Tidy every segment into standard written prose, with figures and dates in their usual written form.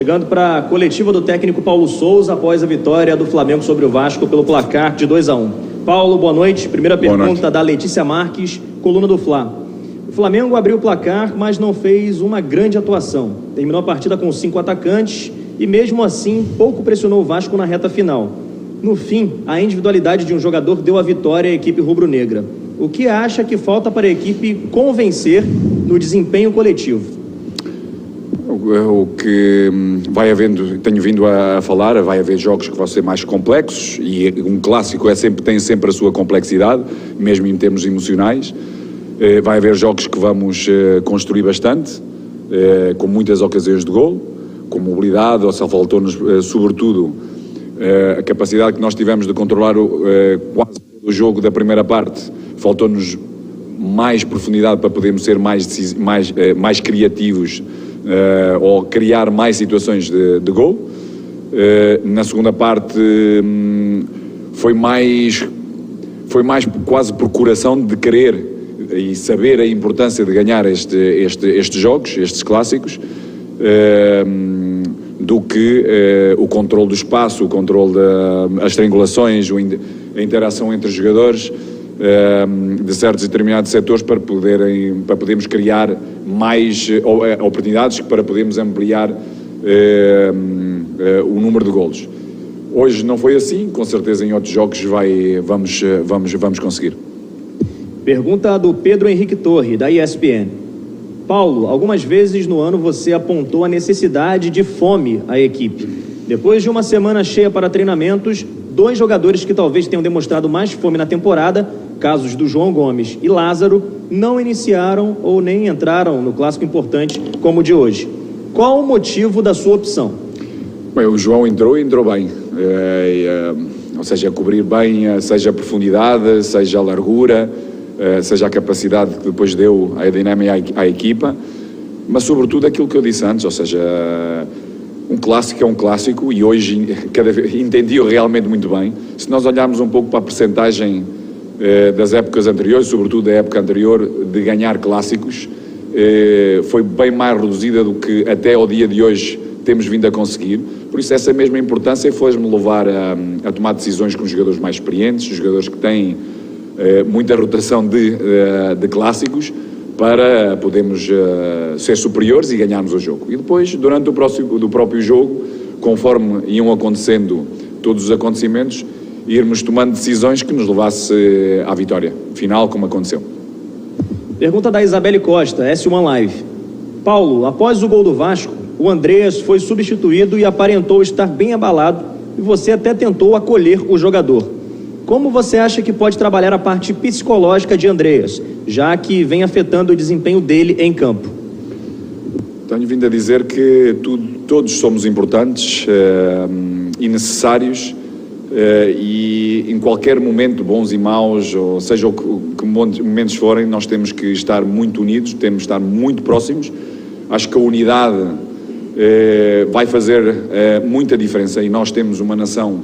Chegando para a coletiva do técnico Paulo Souza após a vitória do Flamengo sobre o Vasco pelo placar de 2-1. Paulo, boa noite. Primeira pergunta da Letícia Marques, coluna do Fla. O Flamengo abriu o placar, mas não fez uma grande atuação. Terminou a partida com 5 atacantes e mesmo assim pouco pressionou o Vasco na reta final. No fim, a individualidade de um jogador deu a vitória à equipe rubro-negra. O que acha que falta para a equipe convencer no desempenho coletivo? O que vai havendo, tenho vindo a falar, vai haver jogos que vão ser mais complexos e um clássico tem sempre a sua complexidade, mesmo em termos emocionais. Vai haver jogos que vamos construir bastante, com muitas ocasiões de gol, com mobilidade, ou só faltou-nos sobretudo a capacidade que nós tivemos de controlar quase o jogo da primeira parte. Faltou-nos mais profundidade para podermos ser mais criativos, ou criar mais situações de gol. Na segunda parte foi mais quase procuração de querer e saber a importância de ganhar estes jogos, estes clássicos, do que o controle do espaço, o controle das triangulações, a interação entre os jogadores de certos e determinados setores para podermos criar mais oportunidades, para podermos ampliar o número de golos. Hoje não foi assim, com certeza em outros jogos vamos conseguir. Pergunta do Pedro Henrique Torre, da ESPN. Paulo, algumas vezes no ano você apontou a necessidade de fome à equipe. Depois de uma semana cheia para treinamentos, 2 jogadores que talvez tenham demonstrado mais fome na temporada, casos do João Gomes e Lázaro, não iniciaram ou nem entraram no clássico importante como o de hoje. Qual o motivo da sua opção? Bem, o João entrou bem, ou seja, cobrir bem, seja a profundidade, seja a largura, seja a capacidade que depois deu a dinâmica à equipa, mas sobretudo aquilo que eu disse antes, ou seja, um clássico é um clássico e hoje entendi-o realmente muito bem. Se nós olharmos um pouco para a percentagem das épocas anteriores, sobretudo da época anterior, de ganhar clássicos, foi bem mais reduzida do que até ao dia de hoje temos vindo a conseguir. Por isso essa mesma importância fez-me levar a tomar decisões com os jogadores mais experientes, os jogadores que têm muita rotação de clássicos, para podermos ser superiores e ganharmos o jogo. E depois, durante o próprio jogo, conforme iam acontecendo todos os acontecimentos, irmos tomando decisões que nos levasse à vitória final, como aconteceu. Pergunta da Isabelle Costa, S1 Live. Paulo, após o gol do Vasco, o Andreas foi substituído e aparentou estar bem abalado e você até tentou acolher o jogador. Como você acha que pode trabalhar a parte psicológica de Andreas, já que vem afetando o desempenho dele em campo? Tenho vindo a dizer que todos somos importantes e necessários, e em qualquer momento, bons e maus, ou seja o que momentos forem, nós temos que estar muito unidos, temos que estar muito próximos. Acho que a unidade vai fazer muita diferença, e nós temos uma nação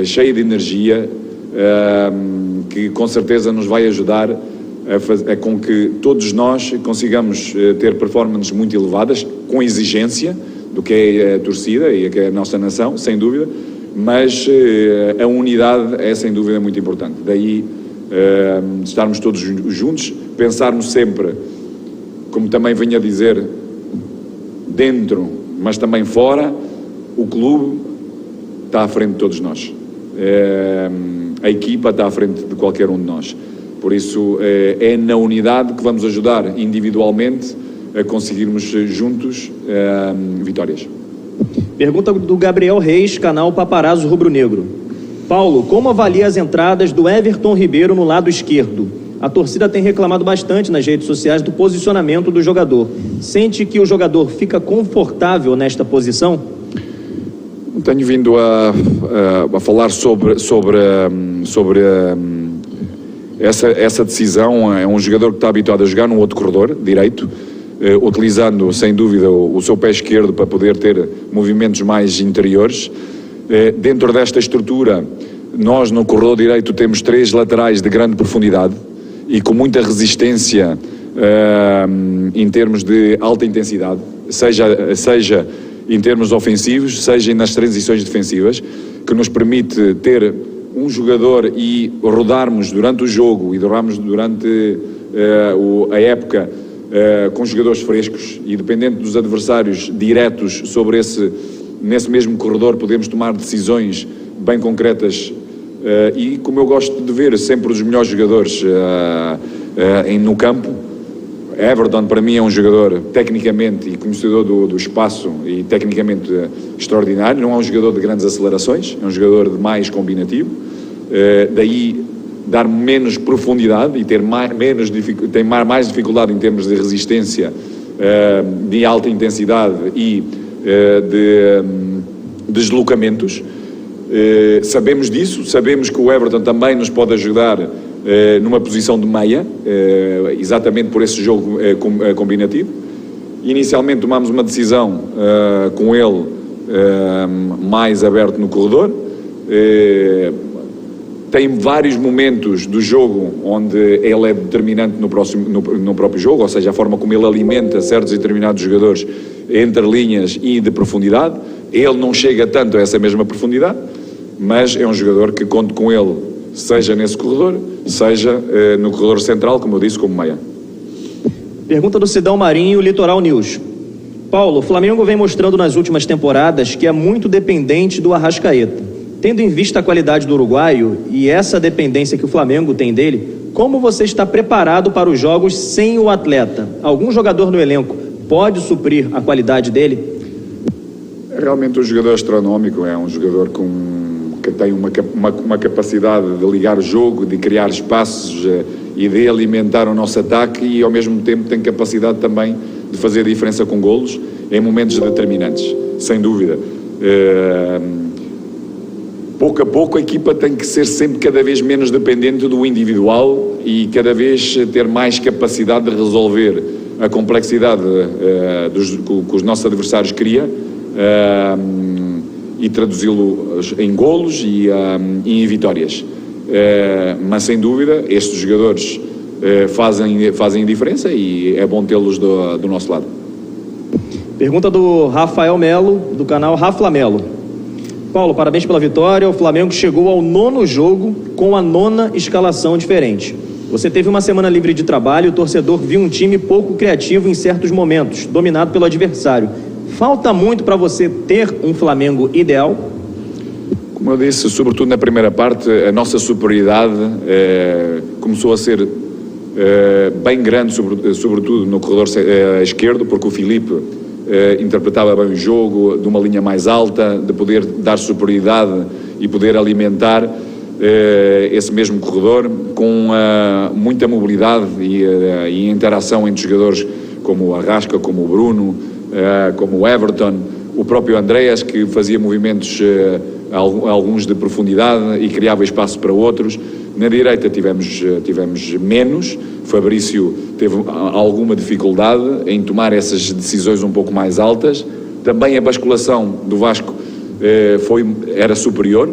cheia de energia, que com certeza nos vai ajudar com que todos nós consigamos ter performances muito elevadas, com exigência do que é a torcida e que é a nossa nação, sem dúvida, mas a unidade é sem dúvida muito importante. Daí estarmos todos juntos, pensarmos sempre, como também venho a dizer, dentro, mas também fora, o clube está à frente de todos nós. A equipa está à frente de qualquer um de nós. Por isso, é na unidade que vamos ajudar individualmente a conseguirmos juntos vitórias. Pergunta do Gabriel Reis, canal Paparazzo Rubro Negro. Paulo, como avalia as entradas do Everton Ribeiro no lado esquerdo? A torcida tem reclamado bastante nas redes sociais do posicionamento do jogador. Sente que o jogador fica confortável nesta posição? Tenho vindo a falar sobre essa decisão. É um jogador que está habituado a jogar num outro corredor direito, utilizando sem dúvida o seu pé esquerdo para poder ter movimentos mais interiores. Dentro desta estrutura, nós no corredor direito temos 3 laterais de grande profundidade e com muita resistência em termos de alta intensidade, seja em termos ofensivos, seja nas transições defensivas, que nos permite ter um jogador e rodarmos durante o jogo e rodarmos durante a época com jogadores frescos e dependendo dos adversários diretos sobre nesse mesmo corredor podemos tomar decisões bem concretas e como eu gosto de ver sempre os melhores jogadores no campo. Everton para mim é um jogador tecnicamente e conhecedor do espaço e tecnicamente extraordinário, não é um jogador de grandes acelerações, é um jogador de mais combinativo, daí dar menos profundidade e ter mais dificuldade em termos de resistência, de alta intensidade e de deslocamentos. Sabemos disso, sabemos que o Everton também nos pode ajudar numa posição de meia, exatamente por esse jogo combinativo. Inicialmente tomámos uma decisão com ele mais aberto no corredor. Tem vários momentos do jogo onde ele é determinante no próprio jogo, ou seja, a forma como ele alimenta certos e determinados jogadores entre linhas e de profundidade. Ele não chega tanto a essa mesma profundidade, mas é um jogador que conto com ele, seja nesse corredor, seja no corredor central, como eu disse, como meia. Pergunta do Sidão Marinho, Litoral News. Paulo, o Flamengo vem mostrando nas últimas temporadas que é muito dependente do Arrascaeta. Tendo em vista a qualidade do uruguaio e essa dependência que o Flamengo tem dele, como você está preparado para os jogos sem o atleta? Algum jogador no elenco pode suprir a qualidade dele? Realmente um jogador astronómico, é um jogador que tem uma capacidade de ligar o jogo, de criar espaços e de alimentar o nosso ataque e ao mesmo tempo tem capacidade também de fazer diferença com golos em momentos determinantes, sem dúvida. Pouco a pouco a equipa tem que ser sempre cada vez menos dependente do individual e cada vez ter mais capacidade de resolver a complexidade que os nossos adversários criam e traduzi-lo em golos e em vitórias. Mas sem dúvida estes jogadores fazem diferença e é bom tê-los do nosso lado. Pergunta do Rafael Melo, do canal Rafa Melo. Paulo, parabéns pela vitória. O Flamengo chegou ao 9º jogo com a 9ª escalação diferente. Você teve uma semana livre de trabalho e o torcedor viu um time pouco criativo em certos momentos, dominado pelo adversário. Falta muito para você ter um Flamengo ideal? Como eu disse, sobretudo na primeira parte, a nossa superioridade começou a ser bem grande, sobretudo no corredor esquerdo, porque o Filipe interpretava bem o jogo, de uma linha mais alta, de poder dar superioridade e poder alimentar esse mesmo corredor com muita mobilidade e interação entre jogadores como o Arrasca, como o Bruno, como o Everton, o próprio Andreas, que fazia movimentos alguns de profundidade e criava espaço para outros. Na direita tivemos menos. Fabrício teve alguma dificuldade em tomar essas decisões um pouco mais altas. Também a basculação do Vasco era superior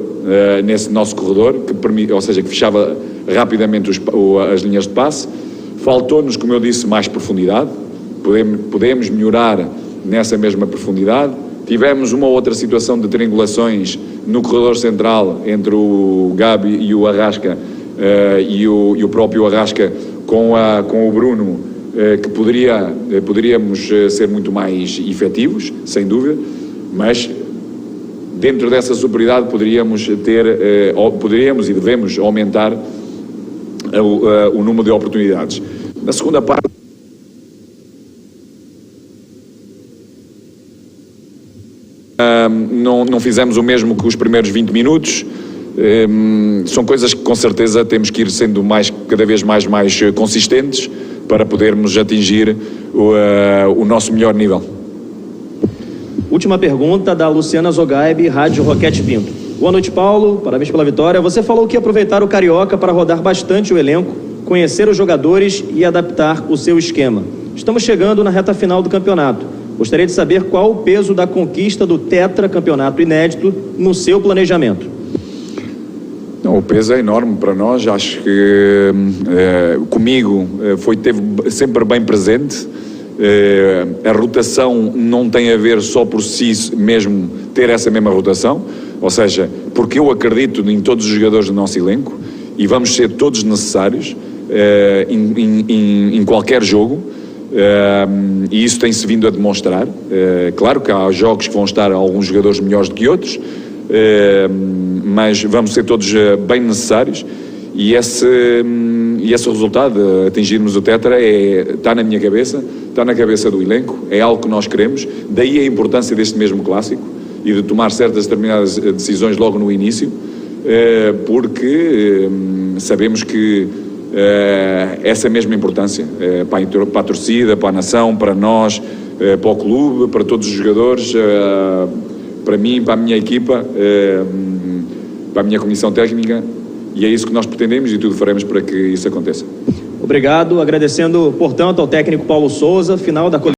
nesse nosso corredor, que fechava rapidamente as linhas de passe. Faltou-nos, como eu disse, mais profundidade. Podemos melhorar nessa mesma profundidade. Tivemos uma outra situação de triangulações no corredor central entre o Gabi e o Arrasca e o próprio Arrasca com o Bruno, que poderíamos ser muito mais efetivos, sem dúvida, mas dentro dessa superioridade poderíamos e devemos aumentar o número de oportunidades. Na segunda parte, não fizemos o mesmo que os primeiros 20 minutos. São coisas que com certeza temos que ir sendo cada vez mais consistentes para podermos atingir o nosso melhor nível. Última pergunta da Luciana Zogaib, Rádio Roquete Pinto. Boa noite, Paulo, parabéns pela vitória. Você falou que ia aproveitar o Carioca para rodar bastante o elenco, conhecer os jogadores e adaptar o seu esquema. Estamos chegando na reta final do campeonato. Gostaria de saber qual o peso da conquista do tetracampeonato inédito no seu planejamento. Não, o peso é enorme para nós. Acho que comigo esteve sempre bem presente A rotação não tem a ver só por si mesmo ter essa mesma rotação, ou seja, porque eu acredito em todos os jogadores do nosso elenco e vamos ser todos necessários em qualquer jogo, e isso tem-se vindo a demonstrar. Claro que há jogos que vão estar alguns jogadores melhores do que outros, mas vamos ser todos bem necessários. E esse resultado, atingirmos o Tetra, está na minha cabeça, está na cabeça do elenco, é algo que nós queremos, daí a importância deste mesmo clássico e de tomar certas determinadas decisões logo no início, porque sabemos que essa mesma importância para a torcida, para a nação, para nós, para o clube, para todos os jogadores, para mim, para a minha equipa, para a minha comissão técnica. E é isso que nós pretendemos e tudo faremos para que isso aconteça. Obrigado. Agradecendo, portanto, ao técnico Paulo Sousa, final da